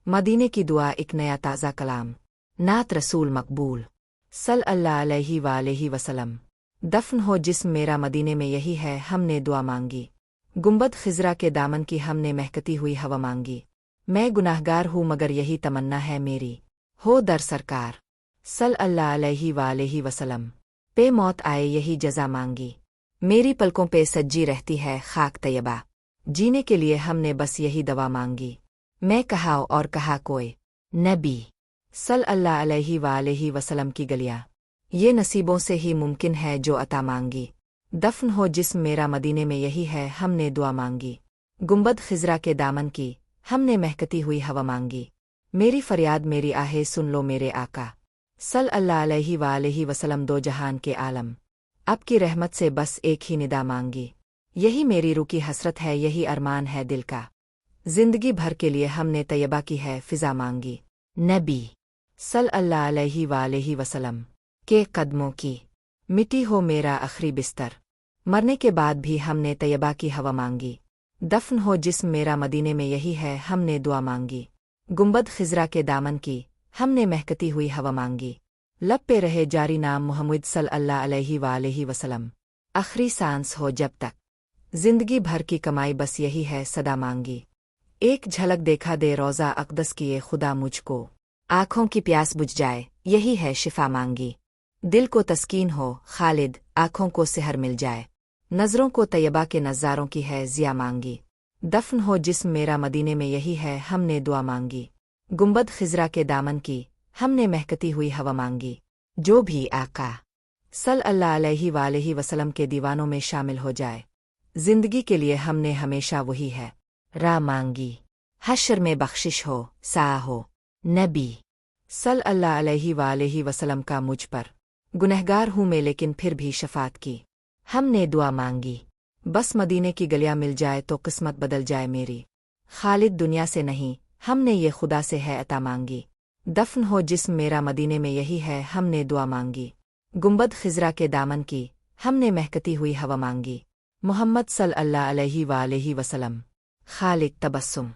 मदीने की दुआ एक नया ताज़ा कलाम। नात रसूल मकबूल सल्लल्लाहु अलैहि वसल्लम। दफन हो जिस्म मेरा मदीने में यही है हमने दुआ मांगी। गुंबद खिजरा के दामन की हमने महकती हुई हवा मांगी। मैं गुनाहगार हूँ मगर यही तमन्ना है मेरी, हो दर सरकार सल्लल्लाहु अलैहि वसल्लम। पे मौत आए यही जजा मांगी। मेरी पलकों पे सज्जी रहती है खाक तैयबा। जीने के लिए हमने बस यही दवा मांगी। मैं कहा और कहा कोई नबी सल्लल्लाहु अलैहि वसल्लम की गलियां। ये नसीबों से ही मुमकिन है जो अता मांगी। दफन हो जिस्म मेरा मदीने में यही है हमने दुआ मांगी। गुंबद खिजरा के दामन की हमने महकती हुई हवा मांगी। मेरी फरियाद मेरी आहे सुन लो मेरे आका सल्लल्लाहु अलैहि वसल्लम। दो जहान के आलम अब की रहमत से बस एक ही निदा मांगी। यही मेरी रूकी हसरत है यही अरमान है दिल का। जिंदगी भर के लिए हमने तैयबा की है फिजा मांगी। नबी सल्लल्लाहु अलैहि वसल्लम के कदमों की मिट्टी हो मेरा आखिरी बिस्तर। मरने के बाद भी हमने तैयबा की हवा मांगी। दफन हो जिस्म मेरा मदीने में यही है हमने दुआ मांगी। गुंबद खिजरा के दामन की हमने महकती हुई हवा मांगी। लब पे रहे जारी नाम मुहम्मद सल्लल्लाहु अलैहि वसल्लम। आखिरी सांस हो जब तक जिंदगी भर की कमाई बस यही है सदा मांगी। एक झलक देखा दे रोज़ा अक़दस किए खुदा मुझको। आँखों की प्यास बुझ जाए यही है शिफा मांगी। दिल को तस्कीन हो खालिद आँखों को सेहर मिल जाए। नज़रों को तैयबा के नज़ारों की है ज़िया मांगी। दफन हो जिस्म मेरा मदीने में यही है हमने दुआ मांगी। गुंबद खिजरा के दामन की हमने महकती हुई हवा मांगी। जो भी आका सल्लल्लाहु अलैहि वसल्लम के दीवानों में शामिल हो जाए। जिंदगी के लिए हमने हमेशा वही है रा मांगी। हश्र में बख्शिश हो सा हो नबी सल्लल्लाहु अलैहि वसल्लम का मुझ पर। गुनहगार हूँ मैं लेकिन फिर भी शफात की हमने दुआ मांगी। बस मदीने की गलियां मिल जाए तो किस्मत बदल जाए मेरी। खालिद दुनिया से नहीं हमने ये खुदा से है अता मांगी। दफन हो जिस्म मेरा मदीने में यही है हमने दुआ मांगी। गुंबद खिजरा के दामन की हमने महकती हुई हवा मांगी। मोहम्मद सल्लल्लाहु अलैहि वसल्लम। खालिक तबस्सुम।